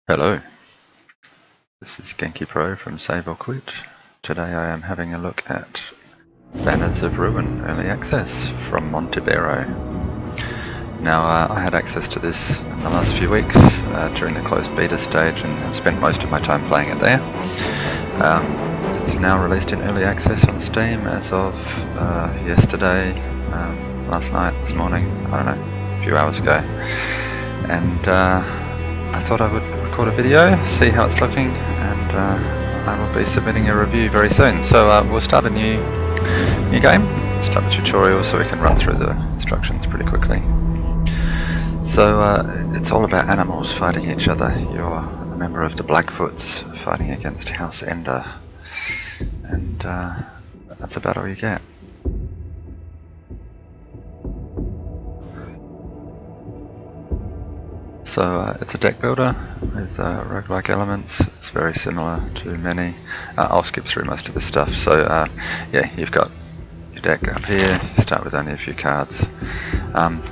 Hello, this is Genkipro from Save or Quit. Today I am having a look at Banners of Ruin Early Access from Monte Bearo. Now I had access to this in the last few weeks during the closed beta stage and have spent most of my time playing it there. It's now released in early access on Steam as of yesterday, last night, this morning, I don't know, a few hours ago. And I thought I would record a video, see how it's looking, and I will be submitting a review very soon. So we'll start a new game, start the tutorial so we can run through the instructions pretty quickly. So it's all about animals fighting each other. You're a member of the Blackfoots fighting against House Ender, and that's about all you get. So it's a deck builder with roguelike elements. It's very similar to many. I'll skip through most of this stuff. So yeah, you've got your deck up here. You start with only a few cards.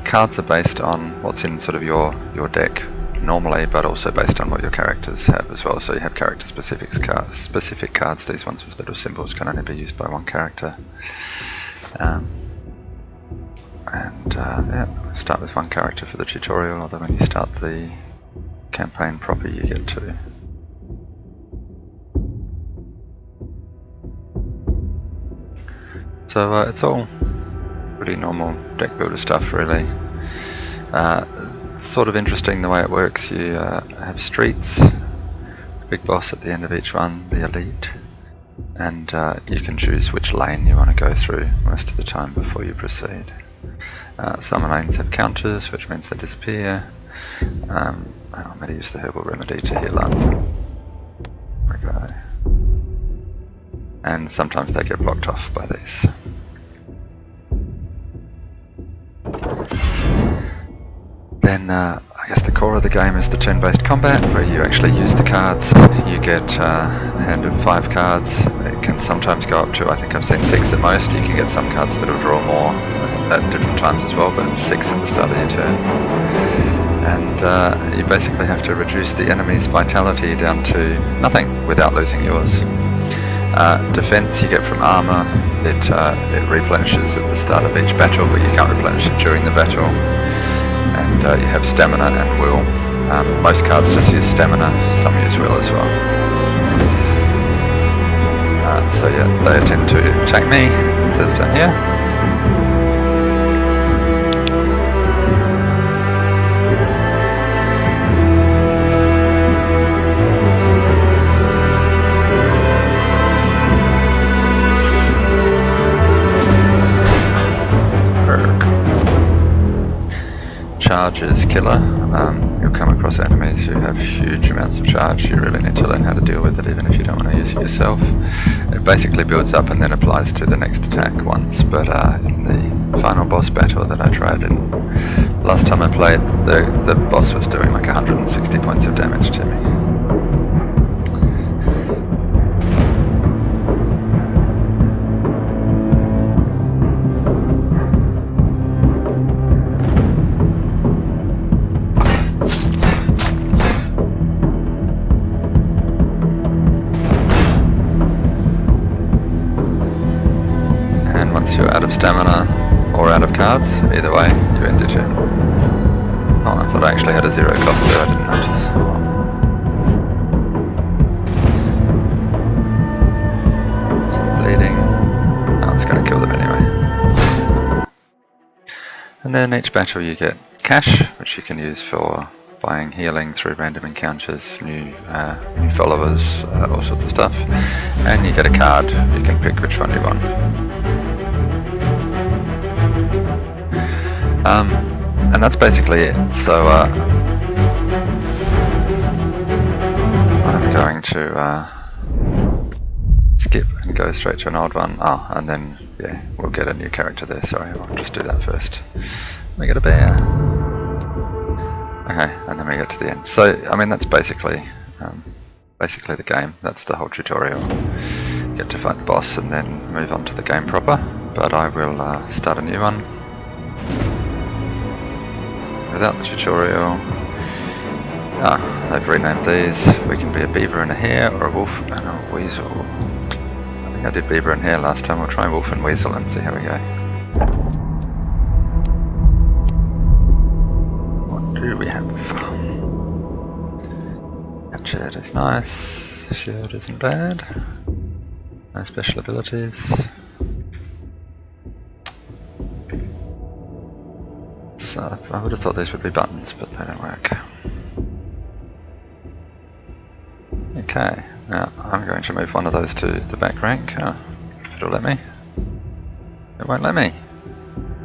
Cards are based on what's in sort of your deck normally, but also based on what your characters have as well. So you have character specific cards. These ones with little symbols can only be used by one character. Yeah, start with one character for the tutorial, although when you start the campaign proper you get two. So it's all pretty normal deck builder stuff really. It's sort of interesting the way it works. You have streets, big boss at the end of each one, the elite, and you can choose which lane you want to go through most of the time before you proceed. Some lanes have counters, which means they disappear. I'm going to use the herbal remedy to heal up. There we go. And sometimes they get blocked off by these. Then I guess the core of the game is the turn-based combat, where you actually use the cards. You get a hand of 5 cards. It can sometimes go up to, I think I've seen 6 at most. You can get some cards that'll draw more at different times as well, but 6 at the start of your turn. And you basically have to reduce the enemy's vitality down to nothing without losing yours. Defense you get from armor. It replenishes at the start of each battle, but you can't replenish it during the battle. And you have stamina and will. Most cards just use stamina, some use will as well. So yeah, they tend to attack me, as it says down here. Charge is killer. You'll come across enemies who have huge amounts of charge. You really need to learn how to deal with it, even if you don't want to use it yourself. It basically builds up and then applies to the next attack once, but in the final boss battle that I tried in last time I played, the boss was doing like 160 points of damage to me. You're out of stamina or out of cards, either way you end your turn. Oh, I thought I actually had a 0 cost there, I didn't notice. Some bleeding. Oh, it's going to kill them anyway. And then each battle you get cash, which you can use for buying healing through random encounters, new followers, all sorts of stuff. And you get a card, you can pick which one you want. And that's basically it. So I'm going to skip and go straight to an old one. Oh, and then yeah, we'll get a new character there. Sorry, I'll just do that first. We get a bear. Okay, and then we get to the end. So I mean that's basically the game. That's the whole tutorial. Get to fight the boss and then move on to the game proper. But I will start a new one without the tutorial. Ah, they've renamed these. We can be a beaver and a hare, or a wolf and a weasel. I think I did beaver and hare last time. We'll try wolf and weasel and see how we go. What do we have? That shirt is nice. Shield isn't bad. No special abilities. So I would have thought these would be buttons, but they don't work. Okay, now I'm going to move one of those to the back rank. If it'll let me. It won't let me.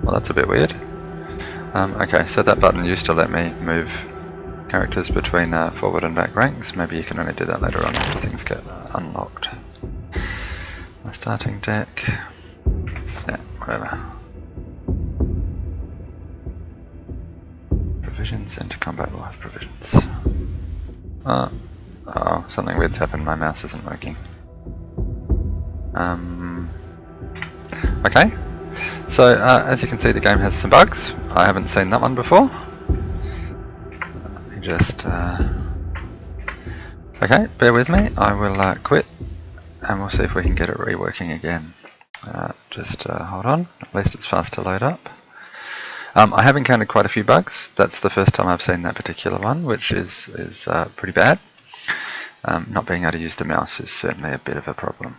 Well, that's a bit weird. Okay, so that button used to let me move characters between forward and back ranks. Maybe you can only do that later on after things get unlocked. My starting deck. Yeah, whatever. Provisions, enter combat will have provisions. Oh, something weird's happened, my mouse isn't working. Okay, so as you can see the game has some bugs. I haven't seen that one before. Let me just... okay, bear with me, I will quit and we'll see if we can get it reworking again. Just hold on, at least it's fast to load up. I have encountered quite a few bugs. That's the first time I've seen that particular one, which is pretty bad. Not being able to use the mouse is certainly a bit of a problem.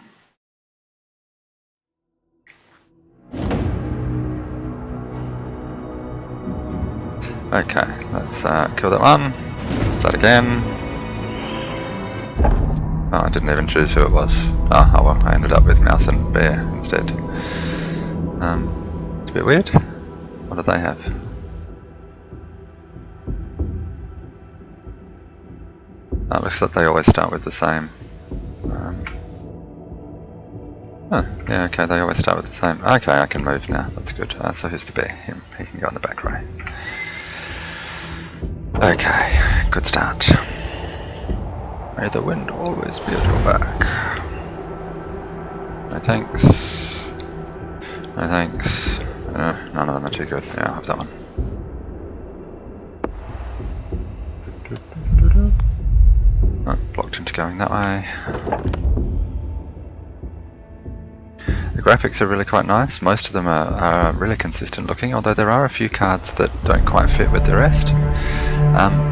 Okay, let's kill that one. Start again. Oh, I didn't even choose who it was. Oh well, I ended up with mouse and bear instead. It's a bit weird. What do they have? It looks like they always start with the same. Oh, yeah, okay, they always start with the same. Okay, I can move now, that's good. So who's the bear? Him. He can go in the back row. Okay, good start. May the wind always be at your back. No thanks. No thanks. None of them are too good. Yeah, I'll have that one. Oh, blocked into going that way. The graphics are really quite nice. Most of them are really consistent looking, although there are a few cards that don't quite fit with the rest.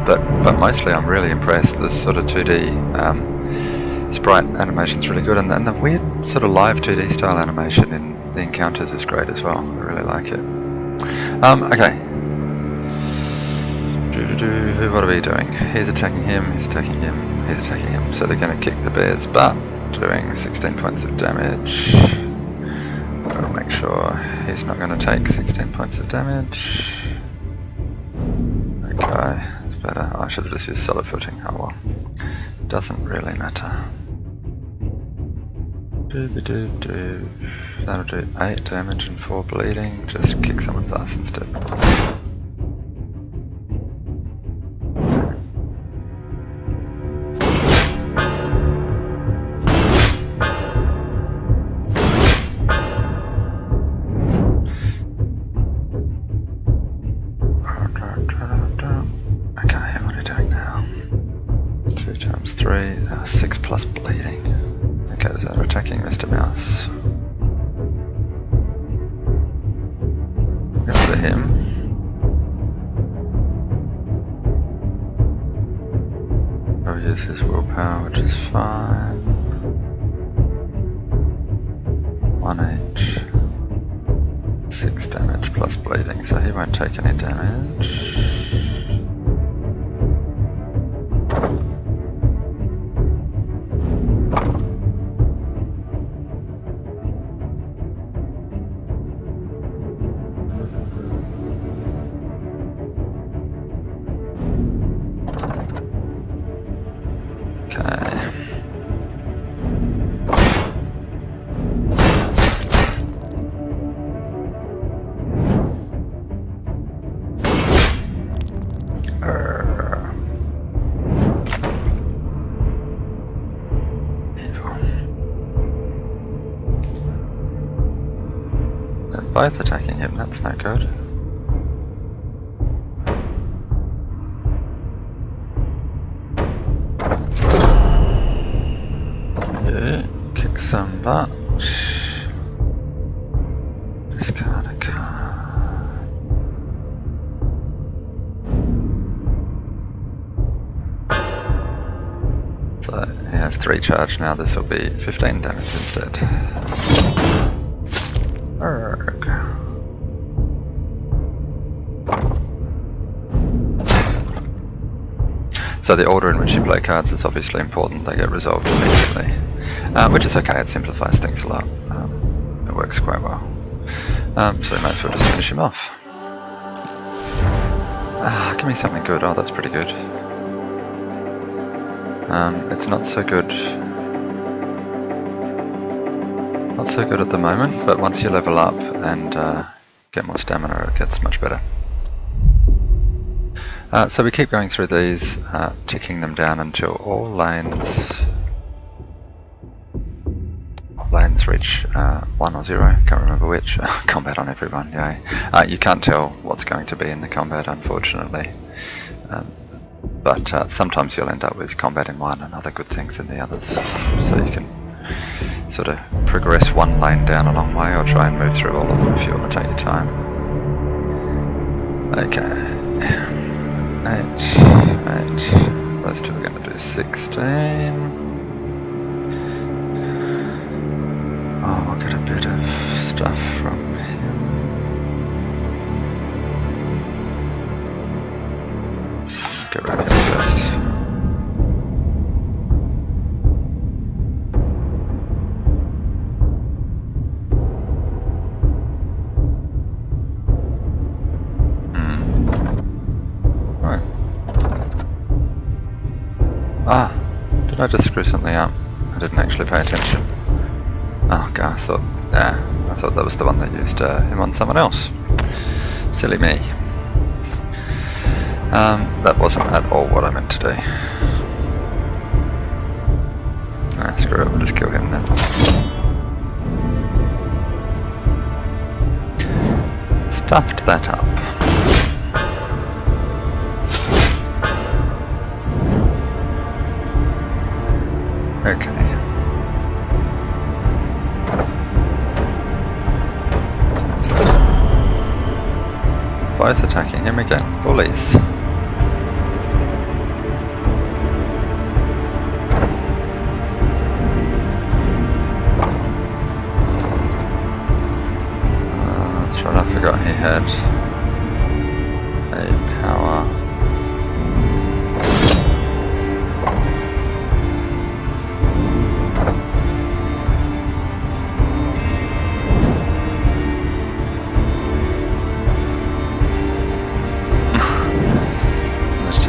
But mostly I'm really impressed. This sort of 2D sprite animation is really good, and the weird sort of live 2D style animation in the encounters is great as well. I really like it. Okay. What are we doing? He's attacking him, he's attacking him, he's attacking him. So they're going to kick the bear's butt, doing 16 points of damage. Gotta make sure he's not going to take 16 points of damage. Okay, it's better. I should have just used solid footing. Oh well. Doesn't really matter. That'll do 8 damage and 4 bleeding. Just kick someone's ass instead. His willpower, which is fine. 1h, 6 damage plus bleeding, so he won't take any damage. Both attacking him, that's no good. some, but discard a card. So he has 3 charge now. This will be 15 damage instead. Arrgh. So the order in which you play cards is obviously important. They get resolved immediately, which is okay. It simplifies things a lot. It works quite well. So we might as well just finish him off. Give me something good. Oh, that's pretty good. It's not so good. Not so good at the moment, but once you level up and get more stamina, it gets much better. So we keep going through these, ticking them down until all lanes reach 1 or 0, can't remember which. Combat on everyone, yay. You can't tell what's going to be in the combat, unfortunately. But sometimes you'll end up with combat in one and other good things in the others. So you can sort of progress one lane down a long way or try and move through all of them if you want to take your time. Okay. 8. Those two are going to do 16. Oh, we'll get a bit of stuff from him. Get rid of him first. Right. Did I just screw something up? I didn't actually pay attention. Oh god, I thought that was the one that used him on someone else. Silly me. That wasn't at all what I meant to do. Screw it, we'll just kill him then. Stuffed that up. Okay. Both attacking him again. Bullies. That's right, I forgot he had a power.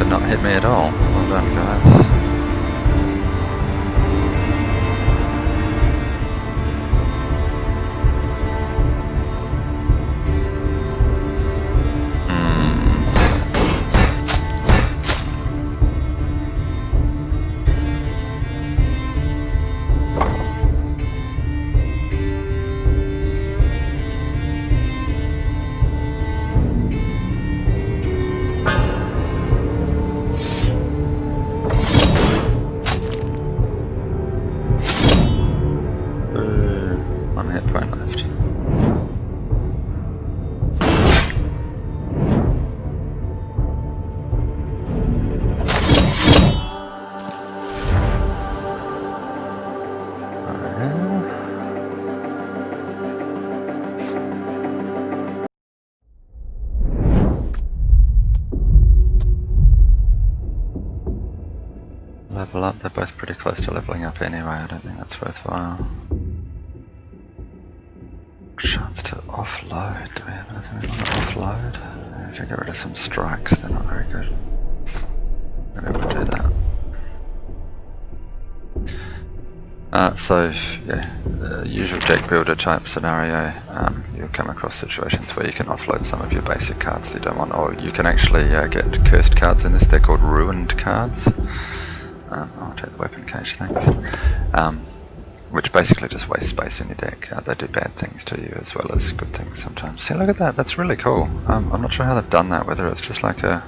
Not hit me at all. Well done, guys. Level up, they're both pretty close to leveling up anyway, I don't think that's worthwhile. Chance to offload, do we have anything we want to offload? We can get rid of some strikes, they're not very good. Maybe we'll do that. So, yeah, the usual deck builder type scenario, you'll come across situations where you can offload some of your basic cards that you don't want, or you can actually get cursed cards in this, they're called ruined cards. I'll take the weapon cage, thanks. Which basically just waste space in your deck. They do bad things to you as well as good things sometimes. See, look at that, that's really cool. I'm not sure how they've done that, whether it's just like a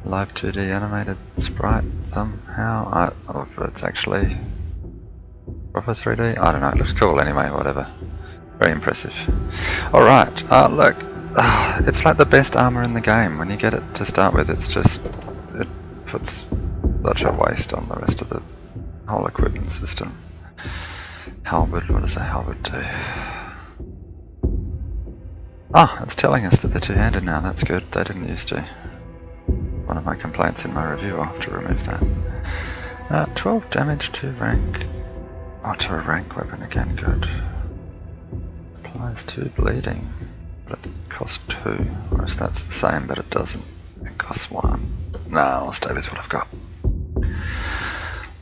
live 2D animated sprite somehow, or if it's actually Proper 3D? I don't know, it looks cool anyway, whatever. Very impressive. Alright, look, it's like the best armor in the game. When you get it to start with, it's just, it puts such a waste on the rest of the whole equipment system. Halberd, what does a halberd do? Ah, it's telling us that they're two-handed now, that's good, they didn't used to. One of my complaints in my review, I'll have to remove that. 12 damage to rank. Oh, to a rank weapon again, good. Applies 2 bleeding, but it costs 2. Whereas that's the same, but it doesn't. It costs 1. No, I'll stay with what I've got.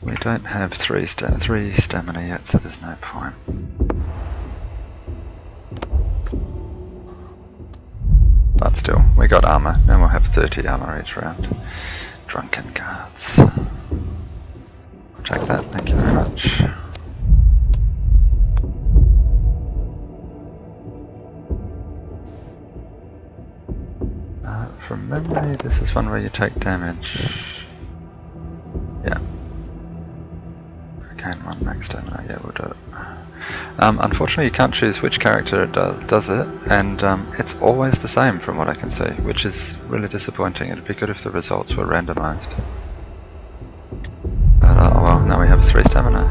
We don't have 3 stamina yet, so there's no point. But still, we got armor, and we'll have 30 armor each round. Drunken guards. I'll take that, thank you very much. From memory, this is one where you take damage. Yeah. Again, 1 max stamina, yeah, we'll do it. Unfortunately, you can't choose which character it does it, and it's always the same from what I can see, which is really disappointing. It'd be good if the results were randomized. But, oh well, now we have 3 stamina.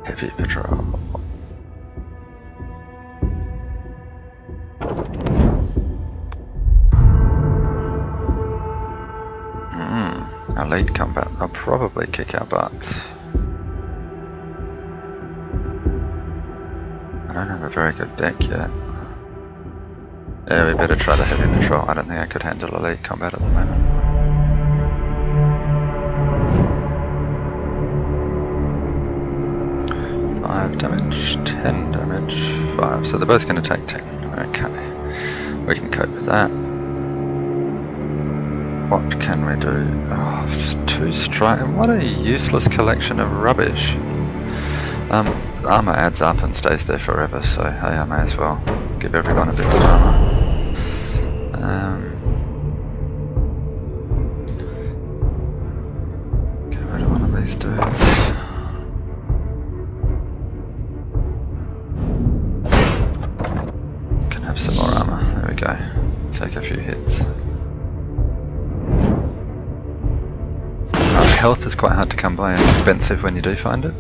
Yay. Heavy patrol. Elite combat, I'll probably kick our butts. I don't have a very good deck yet. Yeah, we better try the heavy patrol. I don't think I could handle elite combat at the moment. Five damage, 10 damage, 5. So they're both going to take 10. Okay, we can cope with that. What can we do? Oh, it's 2 strike. What a useless collection of rubbish. Armor adds up and stays there forever, so hey, I may as well give everyone a bit of armor. Get rid of one of these dudes. Can have some more armor. There we go. Take a few hits. Health is quite hard to come by and expensive when you do find it.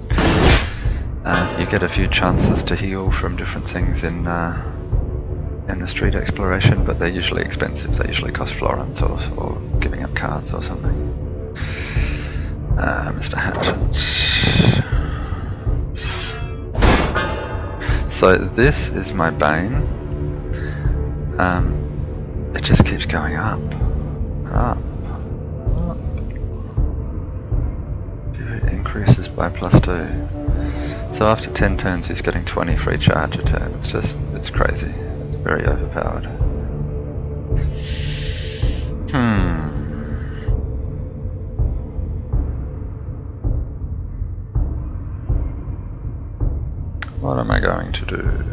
You get a few chances to heal from different things in the street exploration, but they're usually expensive. They usually cost florins or giving up cards or something. Mr. Hatchet. So this is my bane. It just keeps going up. Up. Increases by +2. So after 10 turns he's getting 20 free charge a turn. It's crazy. It's very overpowered. What am I going to do?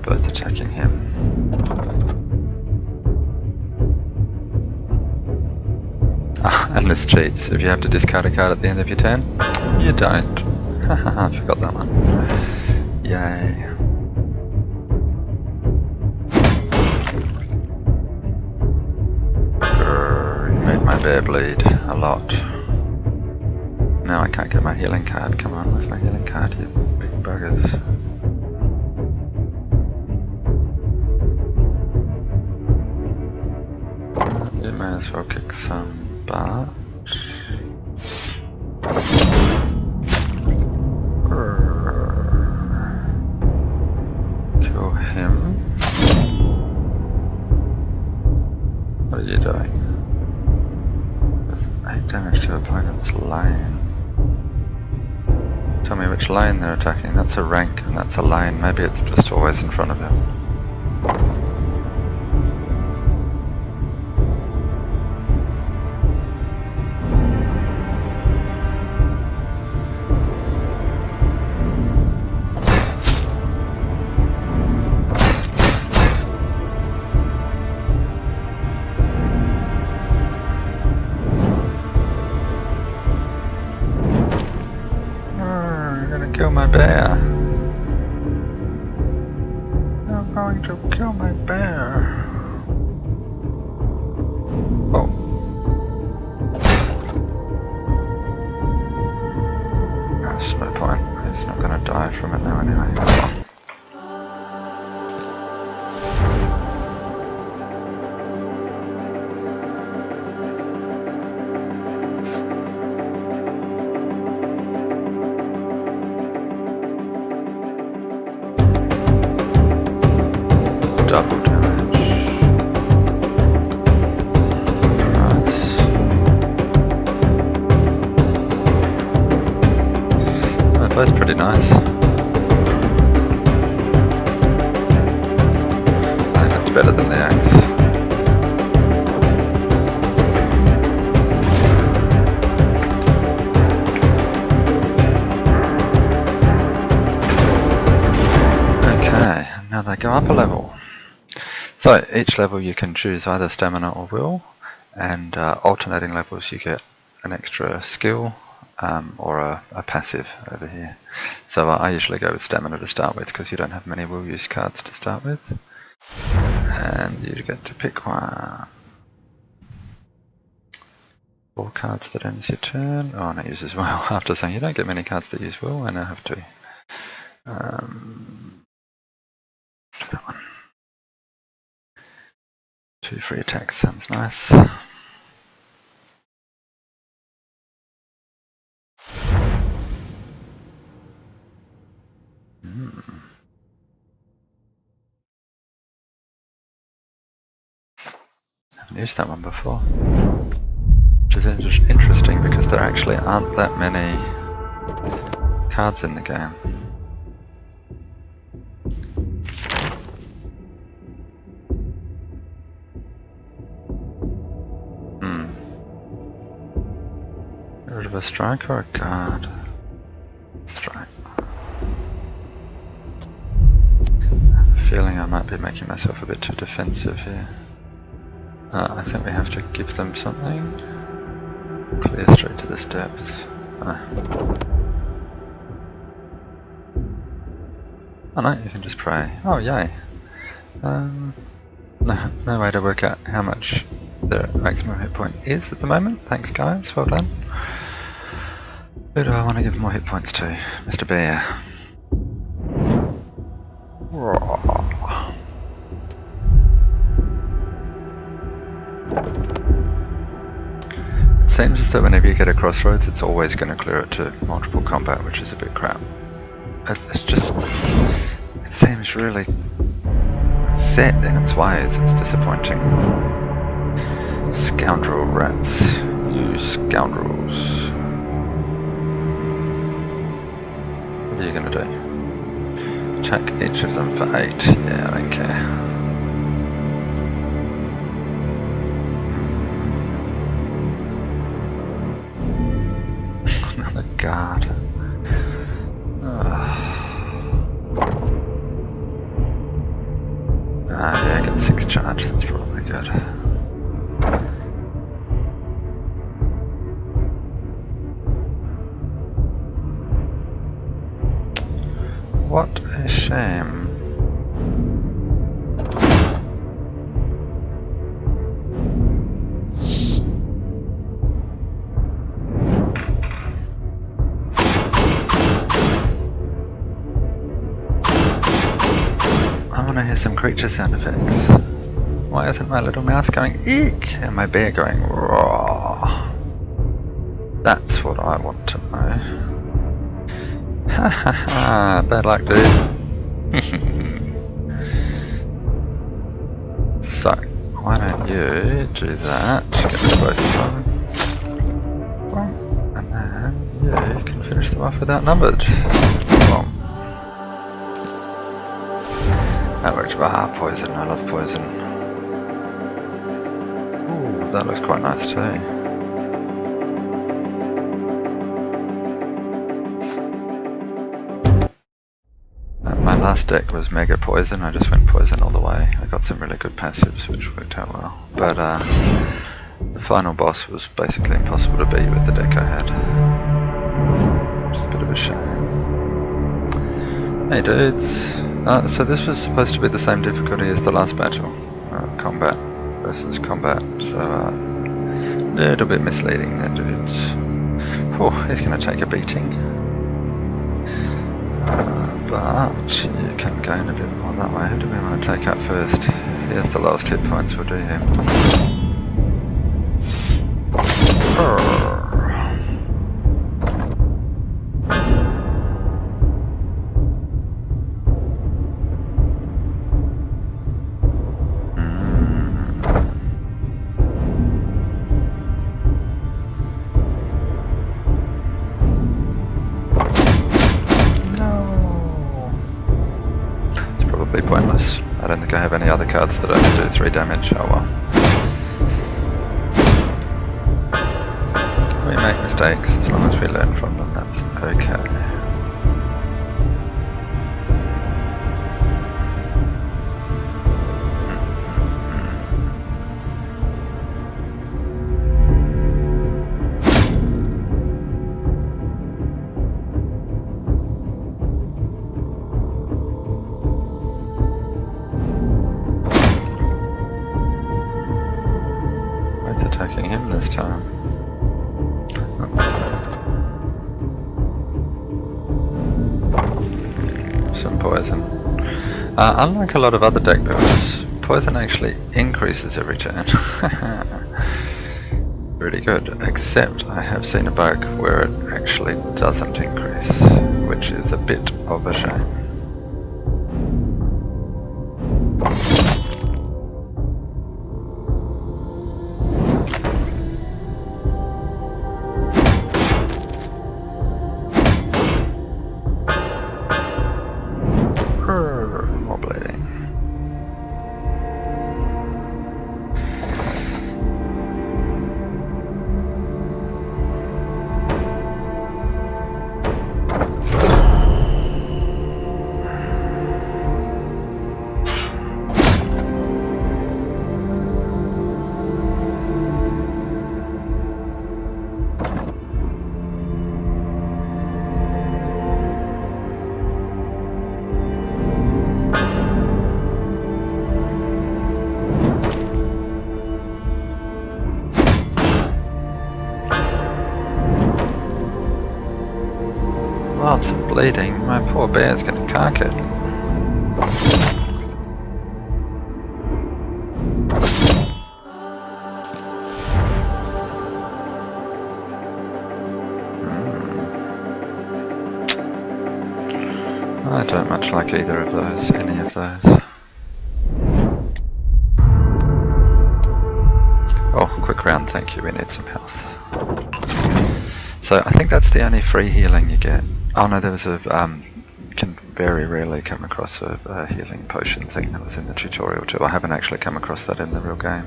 Attacking him. And this cheats. If you have to discard a card at the end of your turn, you don't. I forgot that one. Yay. Grrr, you made my bear bleed a lot. Now I can't get my healing card. Come on, where's my healing card, you big buggers? You may as well kick some butt. Kill him. What are you doing? There's 8 damage to opponent's lane. Tell me which lane they're attacking. That's a rank and that's a lane. Maybe it's just always in front of him. Kill my bear. I'm going to kill my bear. Oh. That's no point. He's not going to die from it now anyway. Double damage. Nice. They're both pretty nice. I think that's better than the axe. Okay, now they go up a level. So each level you can choose either stamina or will, and alternating levels you get an extra skill or a passive over here. So I usually go with stamina to start with because you don't have many will use cards to start with. And you get to pick one. 4 cards that ends your turn. Oh, and it uses will. After saying you don't get many cards that use will, I now have to. That one. 2 free attacks sounds nice. Haven't used that one before. Which is interesting because there actually aren't that many cards in the game. Get rid of a strike or a guard? Strike. I have a feeling I might be making myself a bit too defensive here. I think we have to give them something. Clear straight to this depth. Oh no, you can just pray. Oh yay. No way to work out how much the maximum hit point is at the moment. Thanks guys, well done. Who do I want to give more hit points to? Mr. Bear. It seems as though whenever you get a crossroads it's always going to clear it to multiple combat, which is a bit crap. It's just, it seems really set in its ways, it's disappointing. Scoundrel rats, you scoundrels. What are you going to do? Check each of them for 8, yeah, I don't care. Another guard. Yeah, I get 6 charge, that's probably good. What a shame. I want to hear some creature sound effects. Why isn't my little mouse going eek and my bear going raw? That's what I want to know. Ha ha ha, bad luck dude. So, why don't you do that, get them both of them. And then you can finish them off off with outnumbered. Well, that worked. Ah, poison. I love poison. Ooh, that looks quite nice too. My last deck was Mega Poison. I just went poison all the way. I got some really good passives which worked out well. But the final boss was basically impossible to beat with the deck I had. Which is a bit of a shame. Hey dudes. So this was supposed to be the same difficulty as the last battle. Combat versus combat. So a little bit misleading there dudes. Oh, he's going to take a beating. But you can gain a bit more that way. Who do we want to take out first? Here's the lowest hit points, we'll do him. Pointless. I don't think I have any other cards that only do 3 damage. Oh well. We make mistakes, as long as we learn from them, that's okay. Attacking him this time. Some poison. Unlike a lot of other deck builders, poison actually increases every turn. Really good, except I have seen a bug where it actually doesn't increase, which is a bit of a shame. More bleeding. Lots of bleeding. My poor bear's getting carked. I don't much like either of those, any of those. Oh, quick round, thank you, we need some health. So I think that's the only free healing you get. Oh no, there was a, can very rarely come across a healing potion thing that was in the tutorial too. I haven't actually come across that in the real game.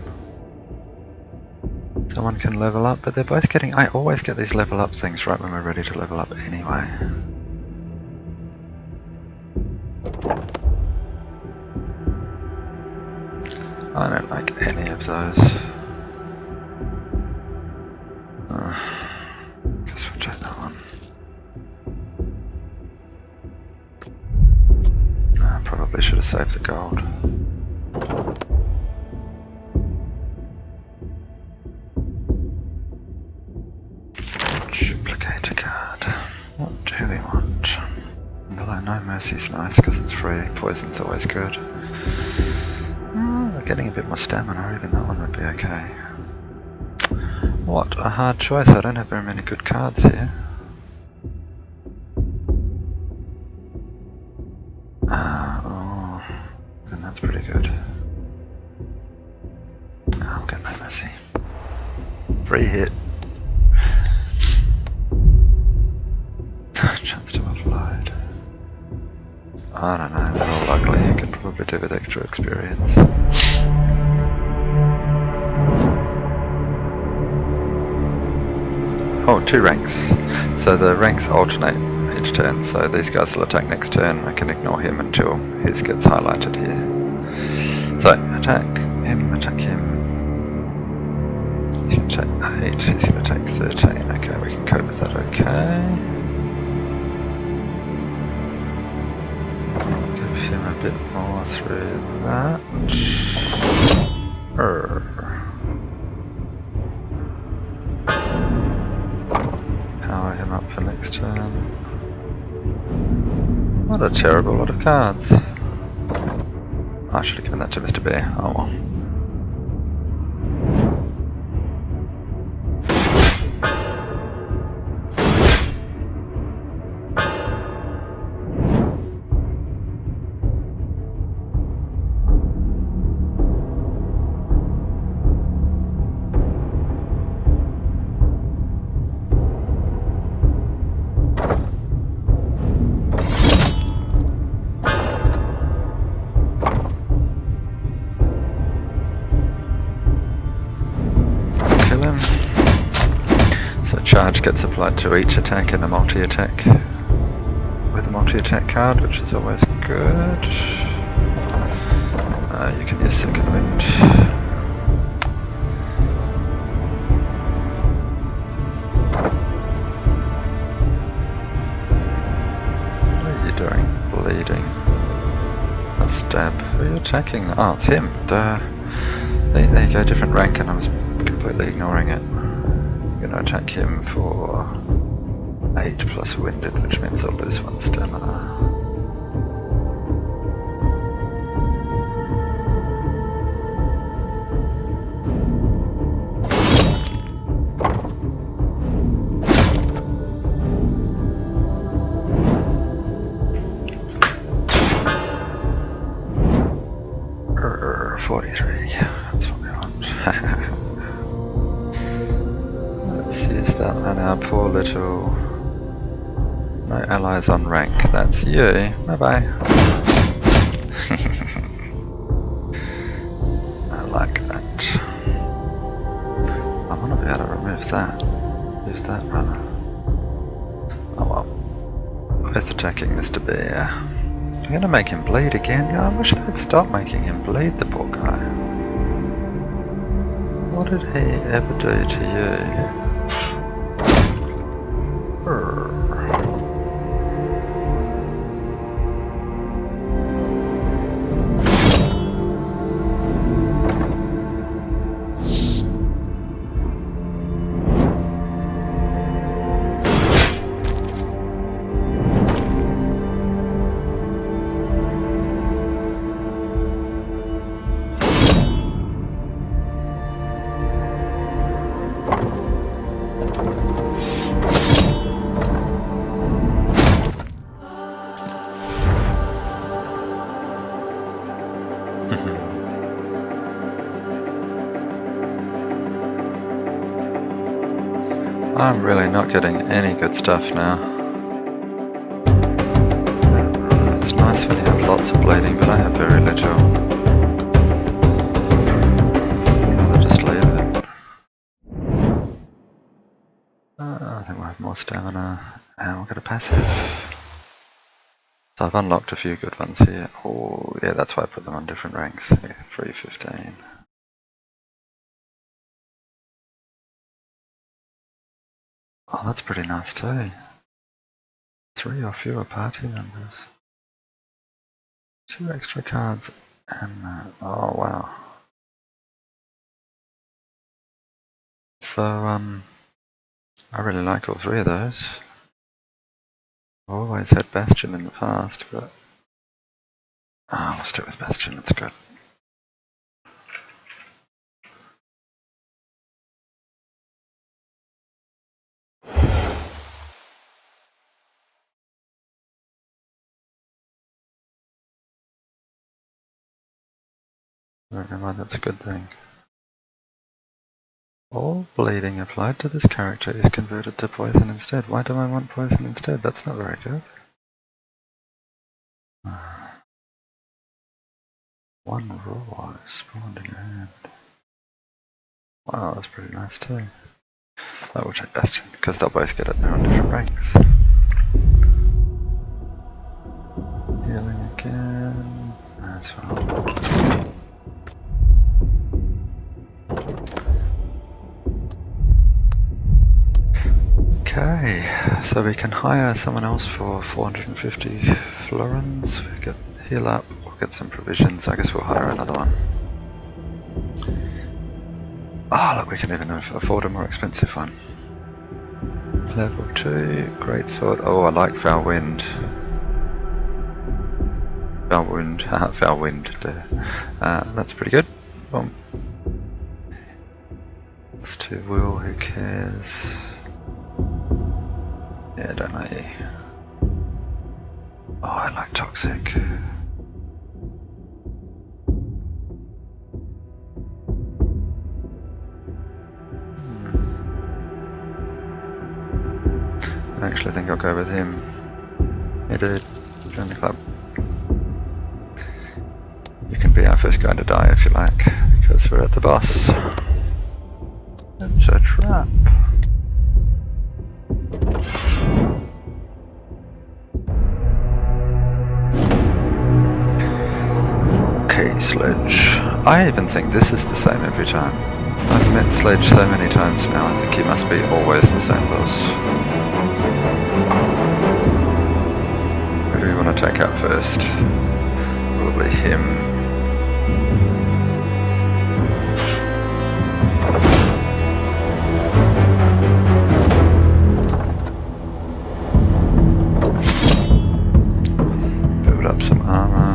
Someone can level up, but they're both getting, I always get these level up things right when we're ready to level up anyway. I don't like any of those. Guess we'll check that one. I probably should have saved the gold. Duplicate a card. What do we want? Although no mercy's nice because it's free. Poison's always good. We're getting a bit more stamina, even that one would be okay. What a hard choice. I don't have very many good cards here. Oh, then that's pretty good. I'll get no mercy. Free hit. I don't know, they're all ugly. You could probably do with extra experience. Oh, 2 ranks. So the ranks alternate each turn, so these guys will attack next turn. I can ignore him until his gets highlighted here. So, attack him, attack him. He's going to take 8, he's going to take 13. Okay, we can cope with that okay. Give him a bit more through that. Power him up for next turn. What a terrible lot of cards. I should have given that to Mr. Bear. Oh well. Charge gets applied to each attack in a multi-attack with a multi-attack card, which is always good. You can use second wind. What are you doing? Bleeding. A stab. Who are you attacking? Oh, it's him. There you go, different rank, and I was completely ignoring it. I'm going to attack him for 8 plus winded, which means I'll lose 1 stamina. Er, 43, that's what we want. Use that, and our poor little no allies on rank. That's you. Bye bye. I like that. I want to be able to remove that. Use that runner. Oh well. With attacking Mr. Bear. I'm going to make him bleed again. I wish they'd stop making him bleed, the poor guy. What did he ever do to you? I'm really not getting any good stuff now. It's nice when you have lots of bleeding, but I have very little. I'll just leave it. I think we'll have more stamina, and we'll get a passive. So I've unlocked a few good ones here. Oh yeah, that's why I put them on different ranks. Yeah, 315. Oh, that's pretty nice too. 3 or fewer party members. 2 extra cards and oh wow. So I really like all 3 of those. I've always had Bastion in the past, but I'll stick with Bastion, it's good. I don't know why that's a good thing. All bleeding applied to this character is converted to poison instead. Why do I want poison instead? That's not very good. One raw spawned in your hand. Wow, that's pretty nice too. I will check Bastion, because they'll both get it, they're on different ranks. Healing again, as well. Okay, so we can hire someone else for 450 florins. We get heal up, we'll get some provisions. I guess we'll hire another one. Ah, look, we can even afford a more expensive one. Level 2, great sword. Oh, I like foul wind. Foul wind, foul wind. That's pretty good. Boom. Let's do will, who cares? Yeah, don't like you. Oh, I like toxic. I actually think I'll go with him. Hey dude, join the club. You can be our first guy to die if you like, because we're at the boss. It's a trap. Okay, Sledge. I even think this is the same every time. I've met Sledge so many times now, I think he must be always the same boss. Who do we want to take out first? Probably him. Build up some armor.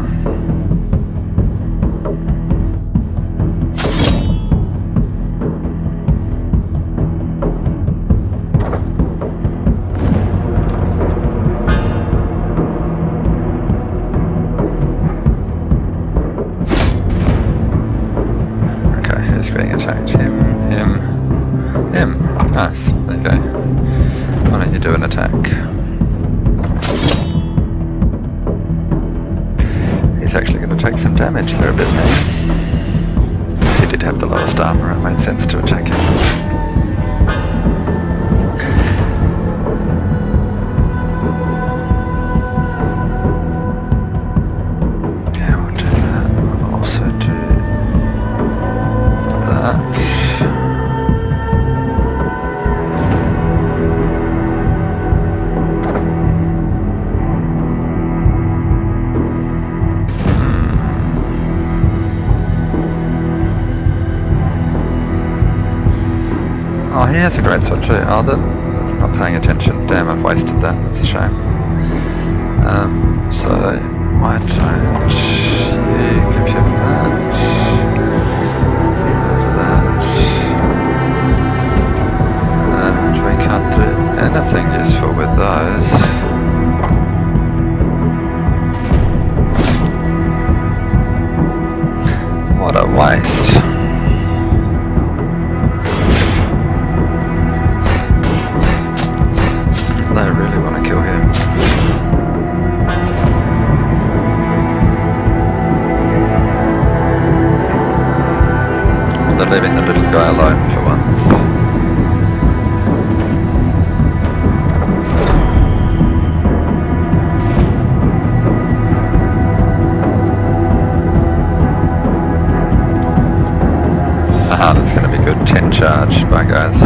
Nice, there you go. Why don't you do an attack? He's actually going to take some damage there a bit now. He did have the lowest armor, it made sense to attack him. Oh, he has a great sword too. Oh, I'm not paying attention. Damn, I've wasted that. That's a shame. So, why don't you give him that? And we can't do anything useful with those. What a waste. I really want to kill him. They're leaving the little guy alone for once. Aha, that's going to be good. 10 charge. Bye guys.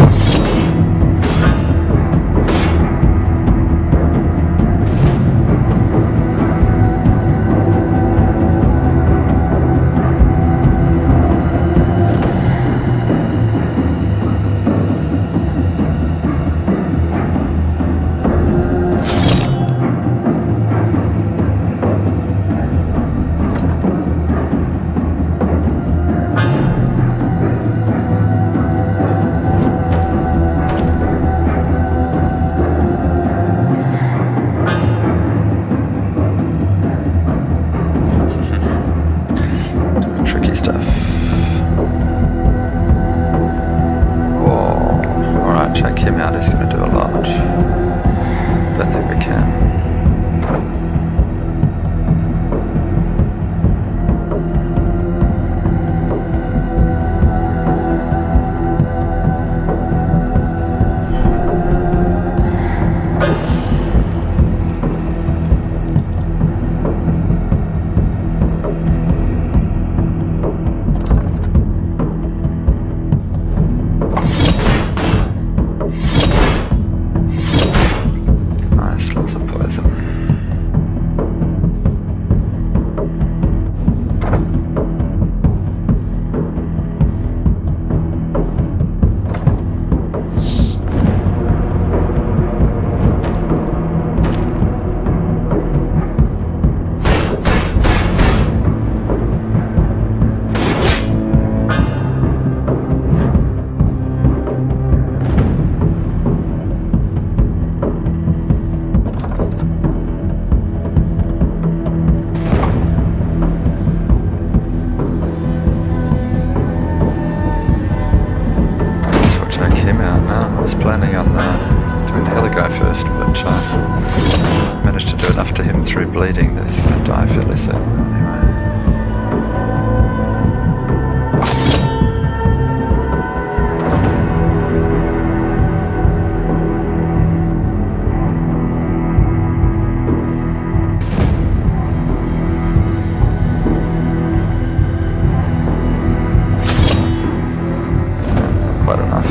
Check him out, he's going to do a lot. Don't think we can. planning on doing the other guy first, but managed to do enough to him through bleeding that he's going to die fairly soon. Anyway. Quite enough.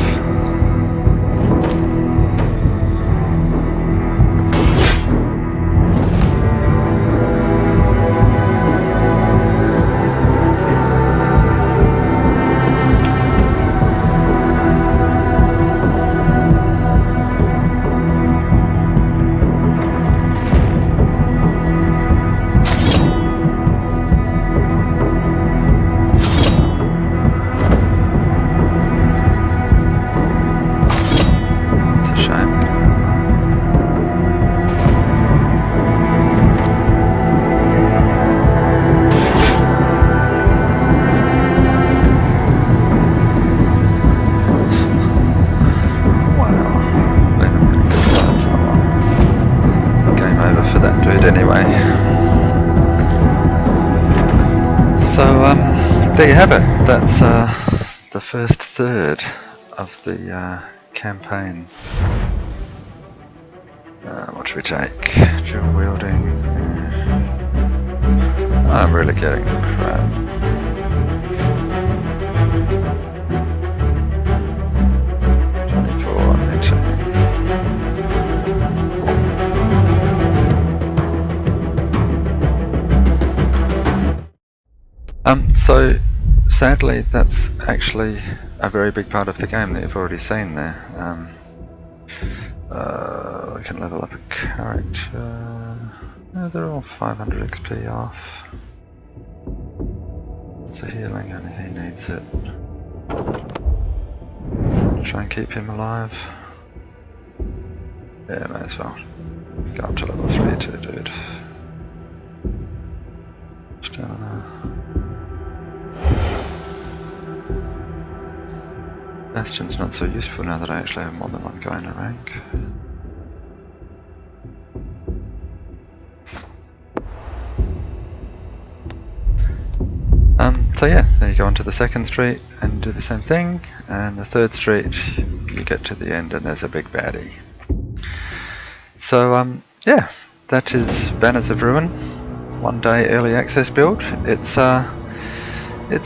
Anyway, so there you have it. That's the first third of the campaign. What should we take? Dual wielding. I'm really getting crap. So sadly that's actually a very big part of the game that you've already seen there. We can level up a character. They're all 500 XP off. It's a healing, only he needs it. Try and keep him alive. Yeah, may as well. Go up to level 3 too, dude. Stamina. Bastion's not so useful now that I actually have more than one guy in a rank. So yeah, there you go onto the second street and do the same thing, and the third street you get to the end and there's a big baddie. So yeah, that is Banners of Ruin, 1 day early access build. It's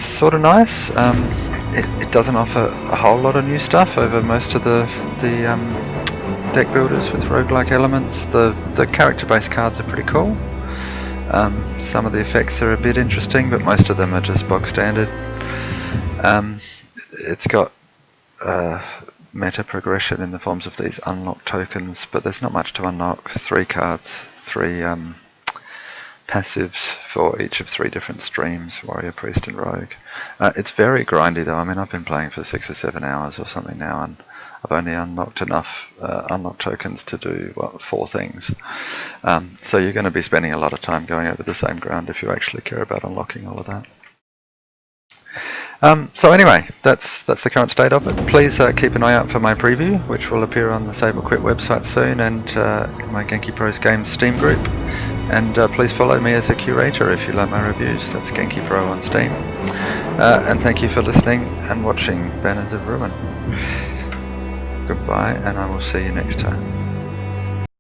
sort of nice. It doesn't offer a whole lot of new stuff over most of the deck builders with roguelike elements. The character-based cards are pretty cool. Some of the effects are a bit interesting, but most of them are just bog standard. It's got meta progression in the forms of these unlock tokens, but there's not much to unlock. 3 cards, 3 passives for each of 3 different streams, warrior, priest and rogue. It's very grindy though. I mean, I've been playing for 6 or 7 hours or something now, and I've only unlocked enough unlock tokens to do 4 things. So you're going to be spending a lot of time going over the same ground if you actually care about unlocking all of that. So anyway, that's the current state of it. Please keep an eye out for my preview, which will appear on the Save or Quit website soon, and in my Genkipro's Games Steam group. And please follow me as a curator if you like my reviews. That's Genkipro on Steam. And thank you for listening and watching Banners of Ruin. Goodbye, and I will see you next time.